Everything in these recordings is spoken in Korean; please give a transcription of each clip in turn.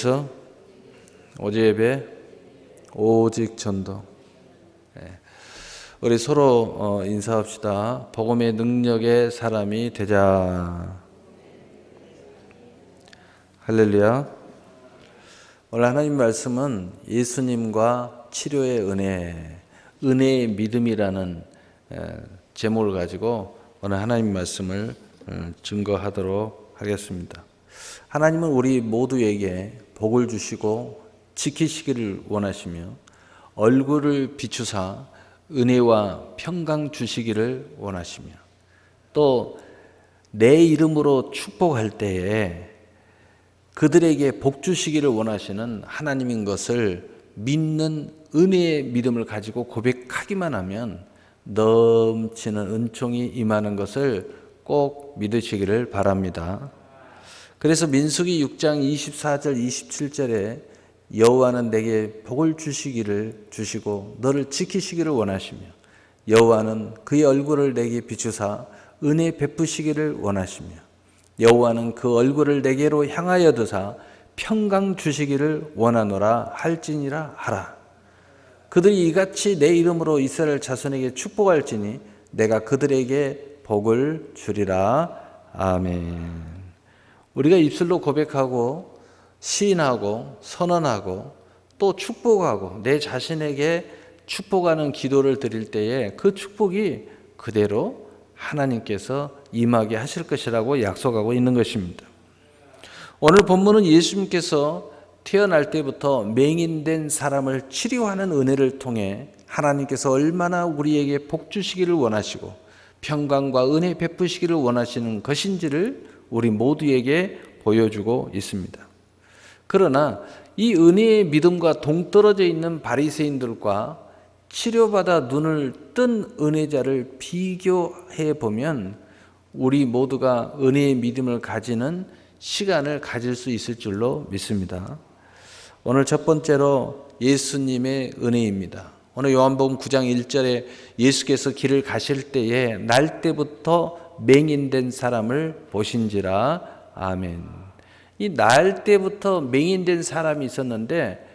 위해서 오직 예배, 오직 전도. 우리 서로 인사합시다. 복음의 능력의 사람이 되자. 할렐루야. 오늘 하나님 말씀은 예수님과 치료의 은혜, 은혜의 믿음이라는 제목을 가지고 오늘 하나님 말씀을 증거하도록 하겠습니다. 하나님은 우리 모두에게 복을 주시고 지키시기를 원하시며 얼굴을 비추사 은혜와 평강 주시기를 원하시며 또 내 이름으로 축복할 때에 그들에게 복 주시기를 원하시는 하나님인 것을 믿는 은혜의 믿음을 가지고 고백하기만 하면 넘치는 은총이 임하는 것을 꼭 믿으시기를 바랍니다. 그래서 민수기 6장 24절 27절에 여호와는 내게 복을 주시고 너를 지키시기를 원하시며 여호와는 그의 얼굴을 내게 비추사 은혜 베푸시기를 원하시며 여호와는 그 얼굴을 내게로 향하여 드사 평강 주시기를 원하노라 할지니라 하라. 그들이 이같이 내 이름으로 이스라엘 자손에게 축복할지니 내가 그들에게 복을 주리라. 아멘. 우리가 입술로 고백하고 시인하고 선언하고 또 축복하고 내 자신에게 축복하는 기도를 드릴 때에 그 축복이 그대로 하나님께서 임하게 하실 것이라고 약속하고 있는 것입니다. 오늘 본문은 예수님께서 태어날 때부터 맹인된 사람을 치료하는 은혜를 통해 하나님께서 얼마나 우리에게 복 주시기를 원하시고 평강과 은혜 베푸시기를 원하시는 것인지를 우리 모두에게 보여주고 있습니다. 그러나 이 은혜의 믿음과 동떨어져 있는 바리새인들과 치료받아 눈을 뜬 은혜자를 비교해 보면 우리 모두가 은혜의 믿음을 가지는 시간을 가질 수 있을 줄로 믿습니다. 오늘 첫 번째로 예수님의 은혜입니다. 오늘 요한복음 9장 1절에 예수께서 길을 가실 때에 날 때부터 맹인된 사람을 보신지라. 아멘. 이 날 때부터 맹인된 사람이 있었는데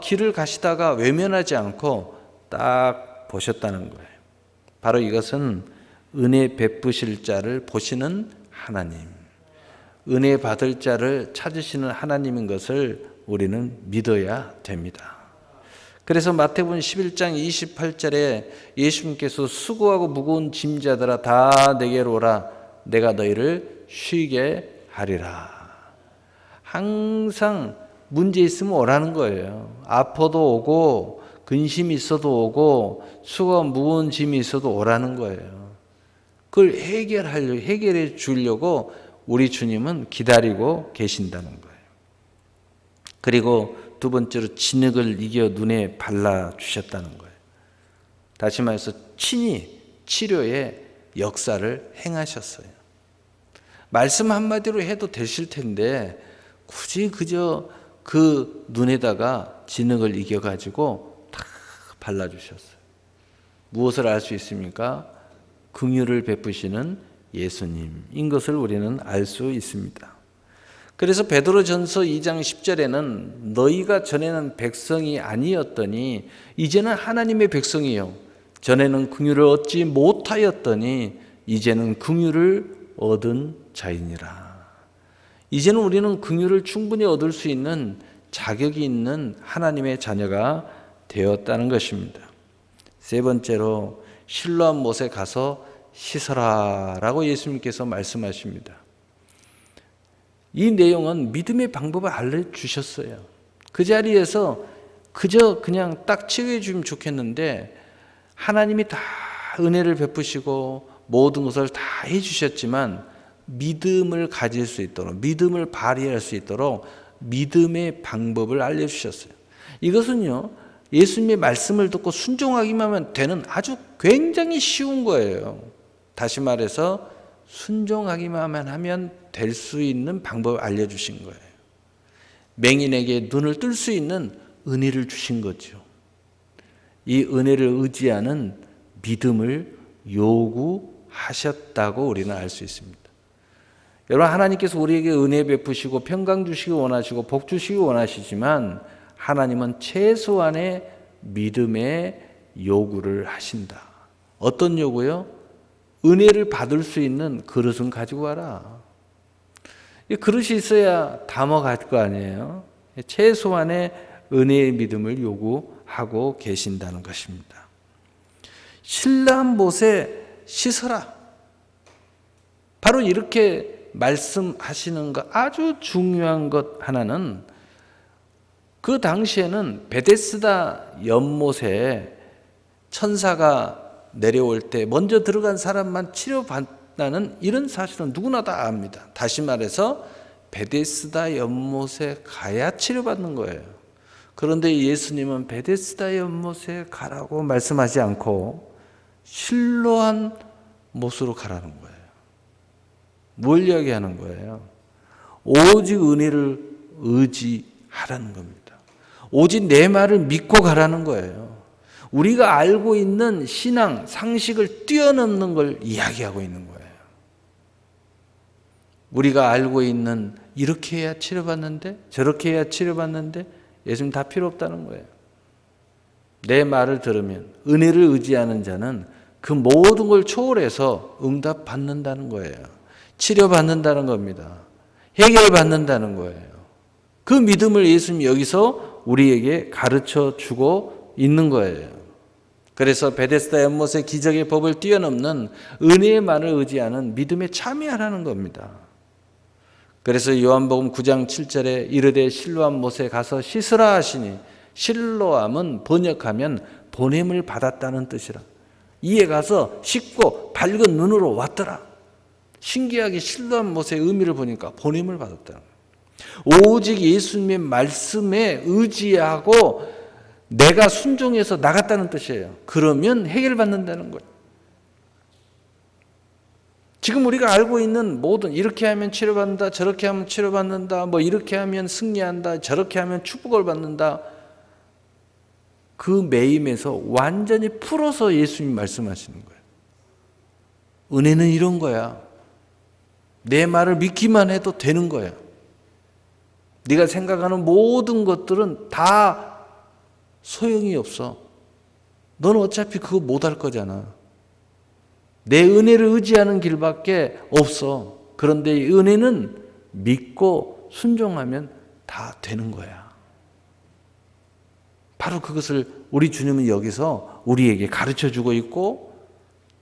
길을 가시다가 외면하지 않고 딱 보셨다는 거예요. 바로 이것은 은혜 베푸실 자를 보시는 하나님, 은혜 받을 자를 찾으시는 하나님인 것을 우리는 믿어야 됩니다. 그래서 마태복음 11장 28절에 예수님께서 수고하고 무거운 짐자들아 다 내게로 오라 내가 너희를 쉬게 하리라. 항상 문제 있으면 오라는 거예요. 아파도 오고 근심이 있어도 오고 수고하고 무거운 짐이 있어도 오라는 거예요. 그걸 해결해 주려고 우리 주님은 기다리고 계신다는 거예요. 그리고 두 번째로 진흙을 이겨 눈에 발라주셨다는 거예요. 다시 말해서 친히 치료의 역사를 행하셨어요. 말씀 한마디로 해도 되실 텐데 굳이 그저 그 눈에다가 진흙을 이겨가지고 다 발라주셨어요. 무엇을 알 수 있습니까? 긍휼을 베푸시는 예수님인 것을 우리는 알 수 있습니다. 그래서 베드로전서 2장 10절에는 너희가 전에는 백성이 아니었더니 이제는 하나님의 백성이요 전에는 긍휼을 얻지 못하였더니 이제는 긍휼을 얻은 자이니라. 이제는 우리는 긍휼을 충분히 얻을 수 있는 자격이 있는 하나님의 자녀가 되었다는 것입니다. 세 번째로 실로암 못에 가서 씻어라 라고 예수님께서 말씀하십니다. 이 내용은 믿음의 방법을 알려주셨어요. 그 자리에서 그저 그냥 딱 치유해 주면 좋겠는데 하나님이 다 은혜를 베푸시고 모든 것을 다 해주셨지만 믿음을 가질 수 있도록 믿음을 발휘할 수 있도록 믿음의 방법을 알려주셨어요. 이것은요 예수님의 말씀을 듣고 순종하기만 하면 되는 아주 굉장히 쉬운 거예요. 다시 말해서 순종하기만 하면 될 수 있는 방법을 알려주신 거예요. 맹인에게 눈을 뜰 수 있는 은혜를 주신 거죠. 이 은혜를 의지하는 믿음을 요구하셨다고 우리는 알 수 있습니다. 여러분, 하나님께서 우리에게 은혜 베푸시고 평강 주시기 원하시고 복 주시기 원하시지만 하나님은 최소한의 믿음의 요구를 하신다. 어떤 요구요? 은혜를 받을 수 있는 그릇은 가지고 와라. 이 그릇이 있어야 담아갈 거 아니에요. 최소한의 은혜의 믿음을 요구하고 계신다는 것입니다. 신라한 못에 씻어라. 바로 이렇게 말씀하시는 것, 아주 중요한 것 하나는, 그 당시에는 베데스다 연못에 천사가 내려올 때 먼저 들어간 사람만 치료받는 이런 사실은 누구나 다 압니다. 다시 말해서 베데스다 연못에 가야 치료받는 거예요. 그런데 예수님은 베데스다 연못에 가라고 말씀하지 않고 실로한 못으로 가라는 거예요. 뭘 이야기하는 거예요? 오직 은혜를 의지하라는 겁니다. 오직 내 말을 믿고 가라는 거예요. 우리가 알고 있는 신앙, 상식을 뛰어넘는 걸 이야기하고 있는 거예요. 우리가 알고 있는 이렇게 해야 치료받는데, 저렇게 해야 치료받는데, 예수님 다 필요 없다는 거예요. 내 말을 들으면, 은혜를 의지하는 자는 그 모든 걸 초월해서 응답받는다는 거예요. 치료받는다는 겁니다. 해결받는다는 거예요. 그 믿음을 예수님이 여기서 우리에게 가르쳐 주고 있는 거예요. 그래서 베데스다 연못의 기적의 법을 뛰어넘는 은혜만을 의지하는 믿음에 참여하라는 겁니다. 그래서 요한복음 9장 7절에 이르되 실로암 못에 가서 씻으라 하시니, 실로암은 번역하면 보냄을 받았다는 뜻이라. 이에 가서 씻고 밝은 눈으로 왔더라. 신기하게 실로암 못의 의미를 보니까 보냄을 받았다는 거예요. 오직 예수님의 말씀에 의지하고 내가 순종해서 나갔다는 뜻이에요. 그러면 해결받는다는 거예요. 지금 우리가 알고 있는 모든, 이렇게 하면 치료받는다, 저렇게 하면 치료받는다, 뭐 이렇게 하면 승리한다, 저렇게 하면 축복을 받는다, 그 매임에서 완전히 풀어서 예수님이 말씀하시는 거예요. 은혜는 이런 거야. 내 말을 믿기만 해도 되는 거야. 네가 생각하는 모든 것들은 다 소용이 없어. 너는 어차피 그거 못할 거잖아. 내 은혜를 의지하는 길밖에 없어. 그런데 이 은혜는 믿고 순종하면 다 되는 거야. 바로 그것을 우리 주님은 여기서 우리에게 가르쳐주고 있고,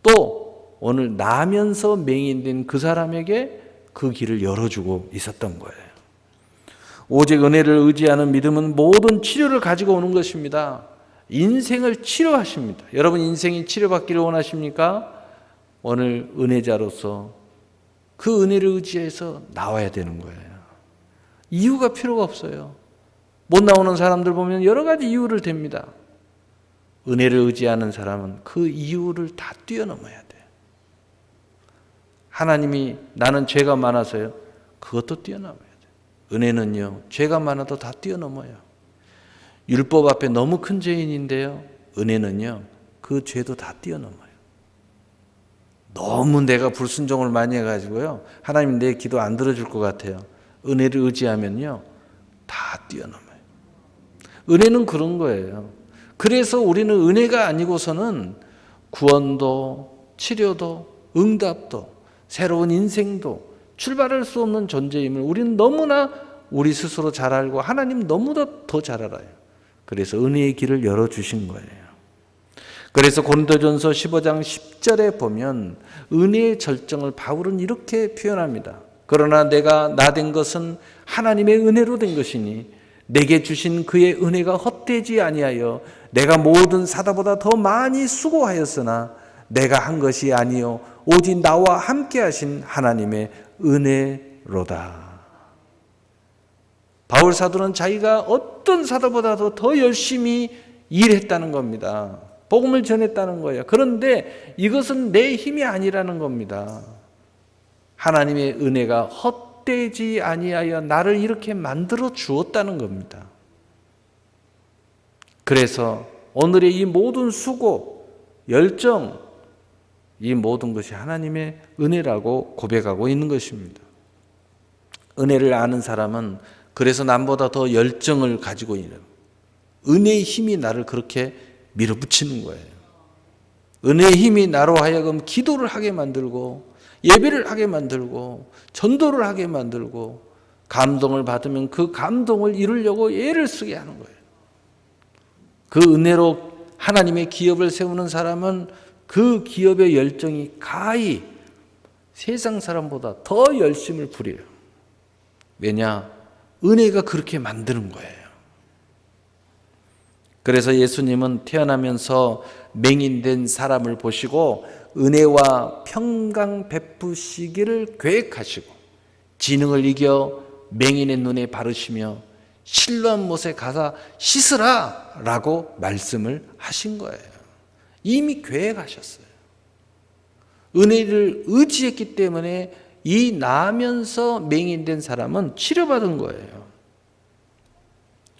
또 오늘 나면서 맹인된 그 사람에게 그 길을 열어주고 있었던 거예요. 오직 은혜를 의지하는 믿음은 모든 치료를 가지고 오는 것입니다. 인생을 치료하십니다. 여러분, 인생이 치료받기를 원하십니까? 오늘 은혜자로서 그 은혜를 의지해서 나와야 되는 거예요. 이유가 필요가 없어요. 못 나오는 사람들 보면 여러 가지 이유를 댑니다. 은혜를 의지하는 사람은 그 이유를 다 뛰어넘어야 돼요. 하나님이 나는 죄가 많아서요. 그것도 뛰어넘어야 돼요. 은혜는요, 죄가 많아도 다 뛰어넘어요. 율법 앞에 너무 큰 죄인인데요, 은혜는요, 그 죄도 다 뛰어넘어요. 너무 내가 불순종을 많이 해가지고요, 하나님 내 기도 안 들어줄 것 같아요. 은혜를 의지하면요, 다 뛰어넘어요. 은혜는 그런 거예요. 그래서 우리는 은혜가 아니고서는 구원도, 치료도, 응답도, 새로운 인생도 출발할 수 없는 존재임을 우리는 너무나 우리 스스로 잘 알고 하나님 너무나 더 잘 알아요. 그래서 은혜의 길을 열어주신 거예요. 그래서 고린도전서 15장 10절에 보면 은혜의 절정을 바울은 이렇게 표현합니다. 그러나 내가 나 된 것은 하나님의 은혜로 된 것이니 내게 주신 그의 은혜가 헛되지 아니하여 내가 모든 사다보다 더 많이 수고하였으나 내가 한 것이 아니요 오직 나와 함께 하신 하나님의 은혜로다. 바울 사도는 자기가 어떤 사도보다도 더 열심히 일했다는 겁니다. 복음을 전했다는 거예요. 그런데 이것은 내 힘이 아니라는 겁니다. 하나님의 은혜가 헛되지 아니하여 나를 이렇게 만들어 주었다는 겁니다. 그래서 오늘의 이 모든 수고, 열정, 이 모든 것이 하나님의 은혜라고 고백하고 있는 것입니다. 은혜를 아는 사람은 그래서 남보다 더 열정을 가지고 있는, 은혜의 힘이 나를 그렇게 밀어붙이는 거예요. 은혜의 힘이 나로 하여금 기도를 하게 만들고 예배를 하게 만들고 전도를 하게 만들고 감동을 받으면 그 감동을 이루려고 애를 쓰게 하는 거예요. 그 은혜로 하나님의 기업을 세우는 사람은 그 기업의 열정이 가히 세상 사람보다 더 열심을 부려요. 왜냐? 은혜가 그렇게 만드는 거예요. 그래서 예수님은 태어나면서 맹인된 사람을 보시고 은혜와 평강 베푸시기를 계획하시고 지능을 이겨 맹인의 눈에 바르시며 실로암 못에 가서 씻으라 라고 말씀을 하신 거예요. 이미 계획하셨어요. 은혜를 의지했기 때문에 이 나면서 맹인된 사람은 치료받은 거예요.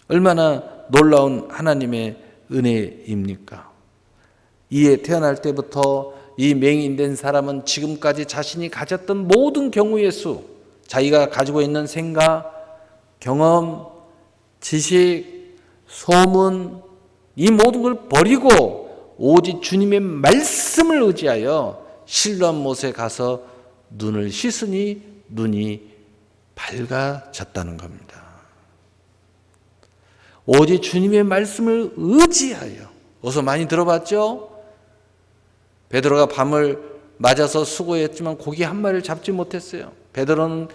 얼마나 놀라운 하나님의 은혜입니까? 이에 태어날 때부터 이 맹인된 사람은 지금까지 자신이 가졌던 모든 경우의 수, 자기가 가지고 있는 생각, 경험, 지식, 소문, 이 모든 걸 버리고 오직 주님의 말씀을 의지하여 실로암 못에 가서 눈을 씻으니 눈이 밝아졌다는 겁니다. 오직 주님의 말씀을 의지하여. 어서 많이 들어봤죠? 베드로가 밤을 맞아서 수고했지만 고기 한 마리를 잡지 못했어요. 베드로는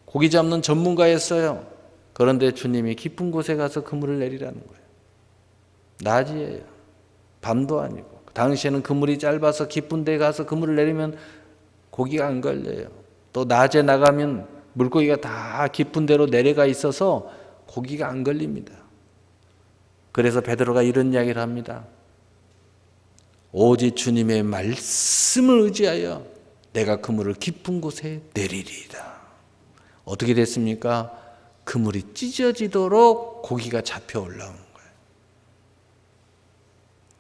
고기 잡는 전문가였어요. 그런데 주님이 깊은 곳에 가서 그물을 내리라는 거예요. 낮이에요. 밤도 아니고. 당시에는 그물이 짧아서 깊은 데 가서 그물을 내리면 고기가 안 걸려요. 또 낮에 나가면 물고기가 다 깊은 데로 내려가 있어서 고기가 안 걸립니다. 그래서 베드로가 이런 이야기를 합니다. 오직 주님의 말씀을 의지하여 내가 그물을 깊은 곳에 내리리이다. 어떻게 됐습니까? 그물이 찢어지도록 고기가 잡혀 올라오는 거예요.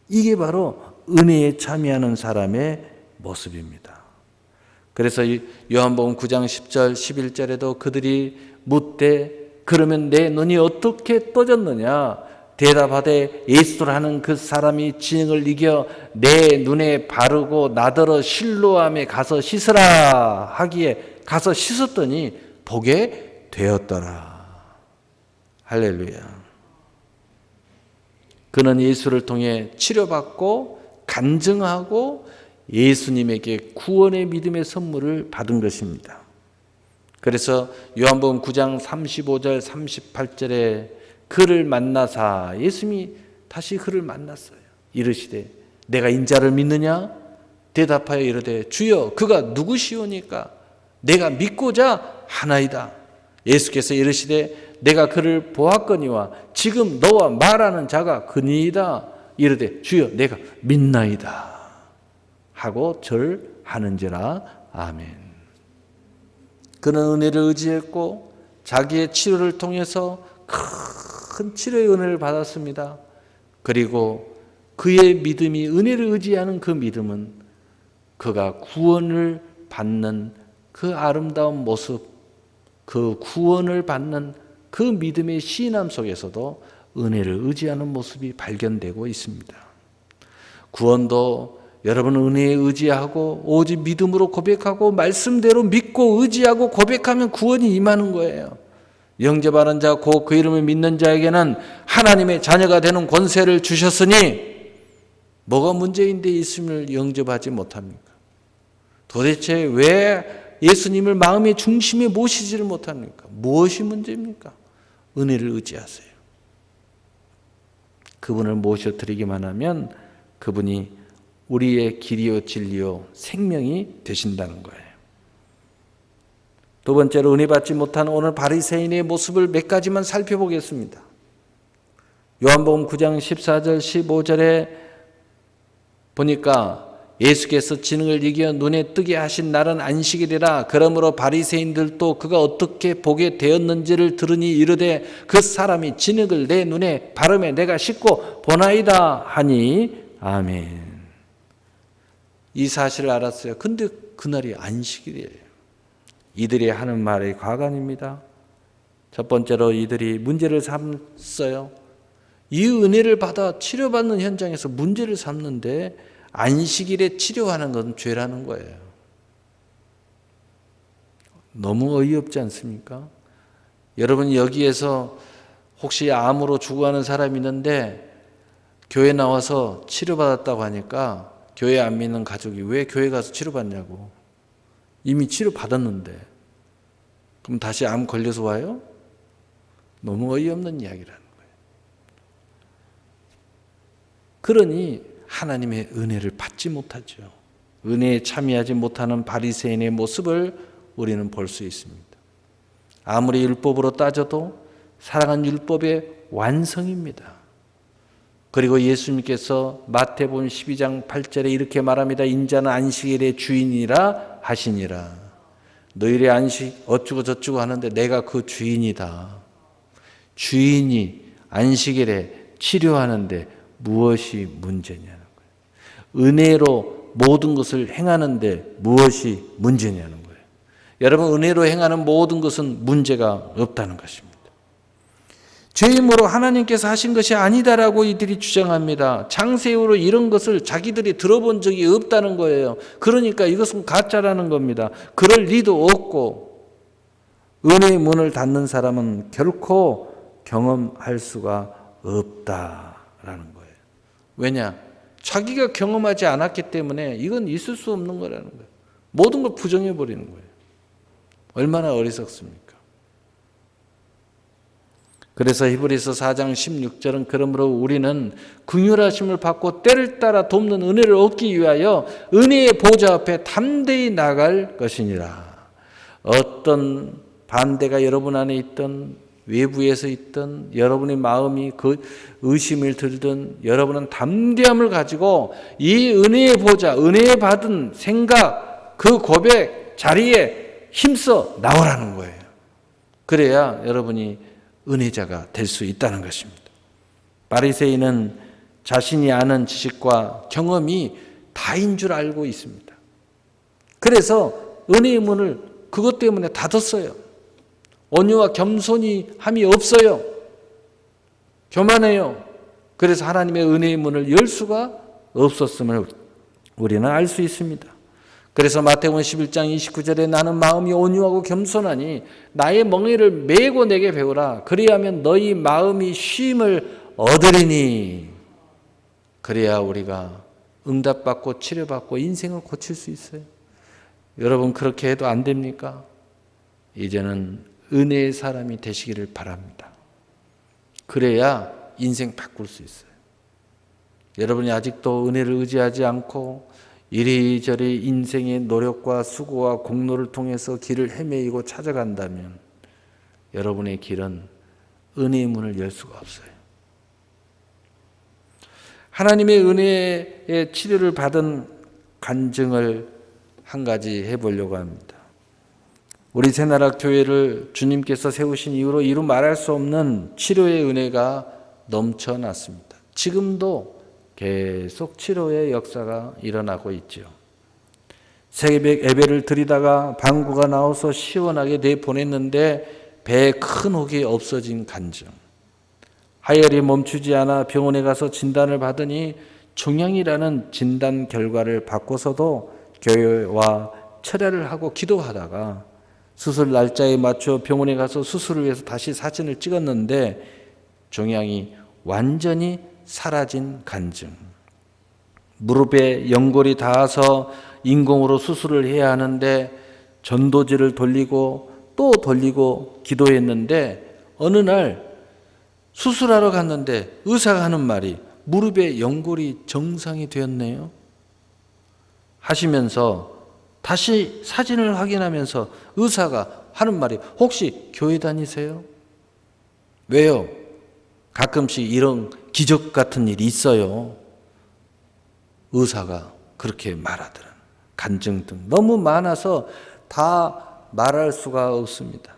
이게 바로 은혜에 참여하는 사람의 모습입니다. 그래서 요한복음 9장 10절 11절에도 그들이 묻되 그러면 내 눈이 어떻게 떠졌느냐? 대답하되 예수라는 그 사람이 진흙을 이겨 내 눈에 바르고 나더러 실로암에 가서 씻으라 하기에 가서 씻었더니 보게 되었더라. 할렐루야. 그는 예수를 통해 치료받고 간증하고 예수님에게 구원의 믿음의 선물을 받은 것입니다. 그래서 요한복음 9장 35절 38절에 그를 만나사 예수님이 다시 그를 만났어요. 이르시되 내가 인자를 믿느냐? 대답하여 이르되 주여 그가 누구시오니까? 내가 믿고자 하나이다. 예수께서 이르시되 내가 그를 보았거니와 지금 너와 말하는 자가 그니이다. 이르되 주여 내가 믿나이다 하고 절하는지라. 아멘. 그는 은혜를 의지했고 자기의 치료를 통해서 큰 치료의 은혜를 받았습니다. 그리고 그의 믿음이 은혜를 의지하는 그 믿음은 그가 구원을 받는 그 아름다운 모습, 그 구원을 받는 그 믿음의 시인함 속에서도 은혜를 의지하는 모습이 발견되고 있습니다. 구원도 여러분 은혜에 의지하고 오직 믿음으로 고백하고 말씀대로 믿고 의지하고 고백하면 구원이 임하는 거예요. 영접하는 자 곧 그 이름을 믿는 자에게는 하나님의 자녀가 되는 권세를 주셨으니 뭐가 문제인데 예수님을 영접하지 못합니까? 도대체 왜 예수님을 마음의 중심에 모시지를 못합니까? 무엇이 문제입니까? 은혜를 의지하세요. 그분을 모셔드리기만 하면 그분이 우리의 길이요 진리요 생명이 되신다는 거예요. 두 번째로 은혜 받지 못한 오늘 바리새인의 모습을 몇 가지만 살펴보겠습니다. 요한복음 9장 14절 15절에 보니까 예수께서 진흙을 이겨 눈에 뜨게 하신 날은 안식일이라. 그러므로 바리새인들도 그가 어떻게 보게 되었는지를 들으니 이르되 그 사람이 진흙을 내 눈에 바르매 내가 씻고 보나이다 하니. 아멘. 이 사실을 알았어요. 근데 그날이 안식일이에요. 이들이 하는 말이 과간입니다. 첫 번째로 이들이 문제를 삼았어요. 이 은혜를 받아 치료받는 현장에서 문제를 삼는데 안식일에 치료하는 건 죄라는 거예요. 너무 어이없지 않습니까? 여러분 여기에서 혹시 암으로 죽어가는 사람이 있는데 교회 나와서 치료받았다고 하니까 교회 안 믿는 가족이 왜 교회 가서 치료받냐고. 이미 치료받았는데 그럼 다시 암 걸려서 와요? 너무 어이없는 이야기라는 거예요. 그러니 하나님의 은혜를 받지 못하죠. 은혜에 참여하지 못하는 바리새인의 모습을 우리는 볼 수 있습니다. 아무리 율법으로 따져도 사랑은 율법의 완성입니다. 그리고 예수님께서 마태복음 12장 8절에 이렇게 말합니다. 인자는 안식일의 주인이라 하시니라. 너희의 안식 어쩌고 저쩌고 하는데 내가 그 주인이다. 주인이 안식일에 치료하는데 무엇이 문제냐는 거예요. 은혜로 모든 것을 행하는데 무엇이 문제냐는 거예요. 여러분 은혜로 행하는 모든 것은 문제가 없다는 것입니다. 죄임으로 하나님께서 하신 것이 아니다라고 이들이 주장합니다. 창세 이후로 이런 것을 자기들이 들어본 적이 없다는 거예요. 그러니까 이것은 가짜라는 겁니다. 그럴 리도 없고 은혜의 문을 닫는 사람은 결코 경험할 수가 없다라는 거예요. 왜냐? 자기가 경험하지 않았기 때문에 이건 있을 수 없는 거라는 거예요. 모든 걸 부정해버리는 거예요. 얼마나 어리석습니까? 그래서 히브리서 4장 16절은 그러므로 우리는 긍휼하심을 받고 때를 따라 돕는 은혜를 얻기 위하여 은혜의 보좌 앞에 담대히 나갈 것이니라. 어떤 반대가 여러분 안에 있던 외부에서 있던 여러분의 마음이 그 의심을 들든 여러분은 담대함을 가지고 이 은혜의 보좌, 은혜 받은 생각, 그 고백 자리에 힘써 나오라는 거예요. 그래야 여러분이 은혜자가 될 수 있다는 것입니다. 바리새인은 자신이 아는 지식과 경험이 다인 줄 알고 있습니다. 그래서 은혜의 문을 그것 때문에 닫았어요. 온유와 겸손이 함이 없어요. 교만해요. 그래서 하나님의 은혜의 문을 열 수가 없었음을 우리는 알 수 있습니다. 그래서 마태복음 11장 29절에 나는 마음이 온유하고 겸손하니 나의 멍에를 메고 내게 배우라. 그리하면 너희 마음이 쉼을 얻으리니. 그래야 우리가 응답받고 치료받고 인생을 고칠 수 있어요. 여러분 그렇게 해도 안 됩니까? 이제는 은혜의 사람이 되시기를 바랍니다. 그래야 인생 바꿀 수 있어요. 여러분이 아직도 은혜를 의지하지 않고 이리저리 인생의 노력과 수고와 공로를 통해서 길을 헤매이고 찾아간다면 여러분의 길은 은혜의 문을 열 수가 없어요. 하나님의 은혜의 치료를 받은 간증을 한 가지 해보려고 합니다. 우리 새나라 교회를 주님께서 세우신 이후로 이루 말할 수 없는 치료의 은혜가 넘쳐났습니다. 지금도 계속 치료의 역사가 일어나고 있죠. 새벽 예배를 드리다가 방구가 나와서 시원하게 내보냈는데 배에 큰 혹이 없어진 간증. 하혈이 멈추지 않아 병원에 가서 진단을 받으니 종양이라는 진단 결과를 받고서도 교회와 철야를 하고 기도하다가 수술 날짜에 맞춰 병원에 가서 수술을 위해서 다시 사진을 찍었는데 종양이 완전히 사라진 간증. 무릎에 연골이 닿아서 인공으로 수술을 해야 하는데 전도지를 돌리고 또 돌리고 기도했는데 어느 날 수술하러 갔는데 의사가 하는 말이 무릎에 연골이 정상이 되었네요 하시면서 다시 사진을 확인하면서 의사가 하는 말이 혹시 교회 다니세요? 왜요? 가끔씩 이런 기적 같은 일이 있어요. 의사가 그렇게 말하더라. 간증 등 너무 많아서 다 말할 수가 없습니다.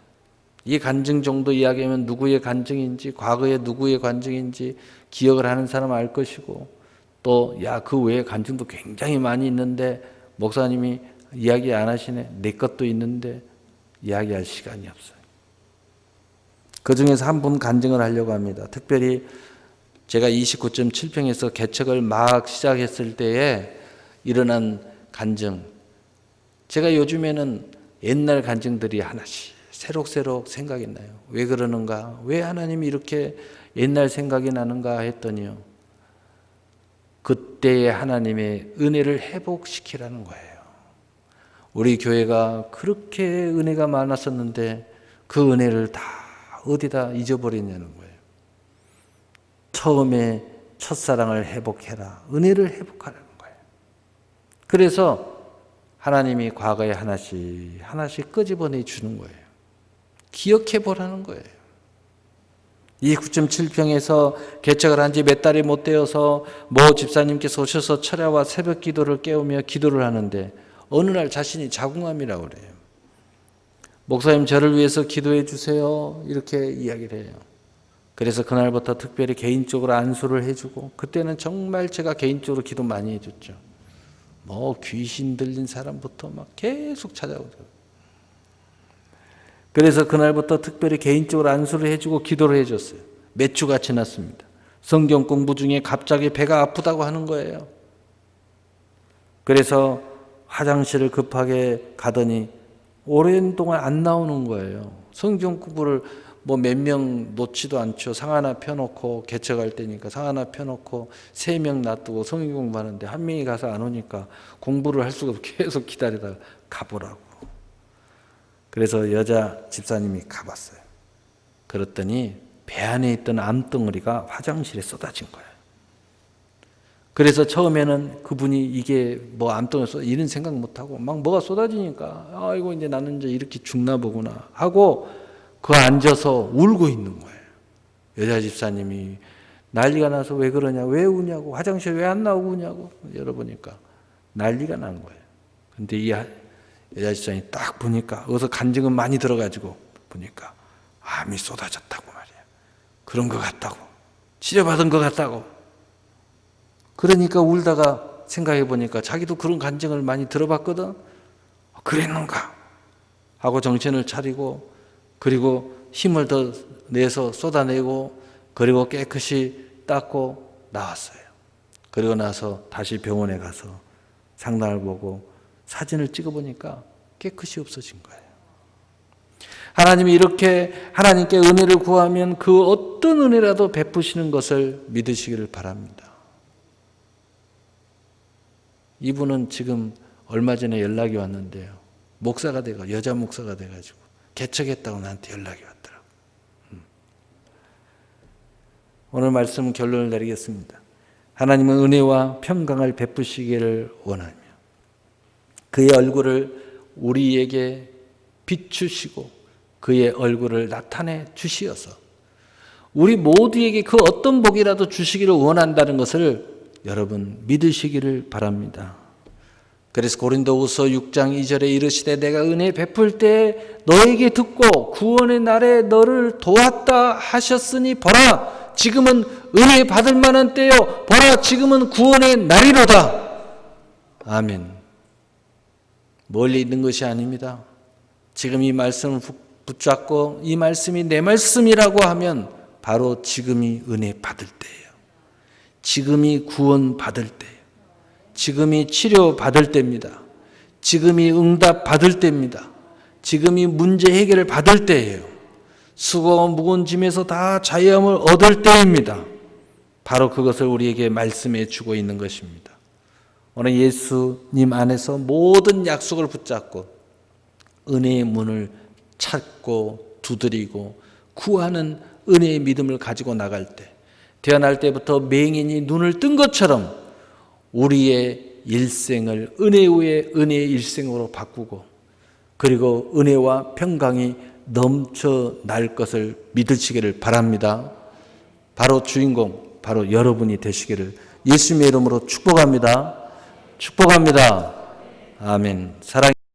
이 간증 정도 이야기하면 누구의 간증인지 과거에 누구의 간증인지 기억을 하는 사람 알 것이고 또 야 그 외에 간증도 굉장히 많이 있는데 목사님이 이야기 안 하시네. 내 것도 있는데 이야기할 시간이 없어요. 그 중에서 한 분 간증을 하려고 합니다. 특별히 제가 29.7평에서 개척을 막 시작했을 때에 일어난 간증. 제가 요즘에는 옛날 간증들이 하나씩 새록새록 생각이 나요. 왜 그러는가? 왜 하나님이 이렇게 옛날 생각이 나는가 했더니요. 그때의 하나님의 은혜를 회복시키라는 거예요. 우리 교회가 그렇게 은혜가 많았었는데 그 은혜를 다 어디다 잊어버리냐는 거예요. 처음에 첫사랑을 회복해라. 은혜를 회복하라는 거예요. 그래서 하나님이 과거에 하나씩 끄집어내 주는 거예요. 기억해 보라는 거예요. 이 9.7평에서 개척을 한 지 몇 달이 못 되어서 모 집사님께서 오셔서 철야와 새벽 기도를 깨우며 기도를 하는데 어느 날 자신이 자궁암이라고 그래요. 목사님 저를 위해서 기도해 주세요. 이렇게 이야기를 해요. 그래서 그날부터 특별히 개인적으로 안수를 해주고 그때는 정말 제가 개인적으로 기도 많이 해줬죠. 뭐 귀신 들린 사람부터 막 계속 찾아오죠. 그래서 그날부터 특별히 개인적으로 안수를 해주고 기도를 해줬어요. 몇 주가 지났습니다. 성경 공부 중에 갑자기 배가 아프다고 하는 거예요. 그래서 화장실을 급하게 가더니 오랜 동안 안 나오는 거예요. 성경 공부를 뭐 몇 명 놓지도 않죠. 상 하나 펴놓고 개척할 때니까 상 하나 펴놓고 3명 놔두고 성경 공부하는데 한 명이 가서 안 오니까 공부를 할 수가 없고 계속 기다리다가 가보라고. 그래서 여자 집사님이 가봤어요. 그랬더니 배 안에 있던 암덩어리가 화장실에 쏟아진 거예요. 그래서 처음에는 그분이 이게 뭐 암덩어리 쏟아 이런 생각 못하고 막 뭐가 쏟아지니까 아이고 이제 나는 이제 이렇게 죽나 보구나 하고 그 앉아서 울고 있는 거예요. 여자 집사님이 난리가 나서 왜 그러냐, 왜 우냐고, 화장실 왜 안 나오고 우냐고 열어보니까 난리가 난 거예요. 근데 이 여자 집사님이 딱 보니까 어디서 간증은 많이 들어가지고 보니까 암이 쏟아졌다고 말이에요. 그런 것 같다고, 치료받은 것 같다고. 그러니까 울다가 생각해 보니까 자기도 그런 간증을 많이 들어봤거든. 그랬는가 하고 정신을 차리고 그리고 힘을 더 내서 쏟아내고 그리고 깨끗이 닦고 나왔어요. 그리고 나서 다시 병원에 가서 상담을 보고 사진을 찍어보니까 깨끗이 없어진 거예요. 하나님이 이렇게 하나님께 은혜를 구하면 그 어떤 은혜라도 베푸시는 것을 믿으시기를 바랍니다. 이분은 지금 얼마 전에 연락이 왔는데요. 목사가 돼가 여자 목사가 돼가지고 개척했다고 나한테 연락이 왔더라고요. 오늘 말씀 결론을 내리겠습니다. 하나님은 은혜와 평강을 베푸시기를 원하며 그의 얼굴을 우리에게 비추시고 그의 얼굴을 나타내 주시어서 우리 모두에게 그 어떤 복이라도 주시기를 원한다는 것을 여러분 믿으시기를 바랍니다. 그래서 고린도후서 6장 2절에 이르시되 내가 은혜 베풀 때 너에게 듣고 구원의 날에 너를 도왔다 하셨으니 보라 지금은 은혜 받을 만한 때요 보라 지금은 구원의 날이로다. 아멘. 멀리 있는 것이 아닙니다. 지금 이 말씀을 붙잡고 이 말씀이 내 말씀이라고 하면 바로 지금이 은혜 받을 때예요. 지금이 구원 받을 때예요. 지금이 치료 받을 때입니다. 지금이 응답 받을 때입니다. 지금이 문제 해결을 받을 때예요. 수고와 무거운 짐에서 다 자유함을 얻을 때입니다. 바로 그것을 우리에게 말씀해 주고 있는 것입니다. 오늘 예수님 안에서 모든 약속을 붙잡고 은혜의 문을 찾고 두드리고 구하는 은혜의 믿음을 가지고 나갈 때 태어날 때부터 맹인이 눈을 뜬 것처럼 우리의 일생을 은혜 위에 은혜의 일생으로 바꾸고 그리고 은혜와 평강이 넘쳐날 것을 믿으시기를 바랍니다. 바로 주인공, 바로 여러분이 되시기를 예수님의 이름으로 축복합니다. 축복합니다. 아멘. 사랑.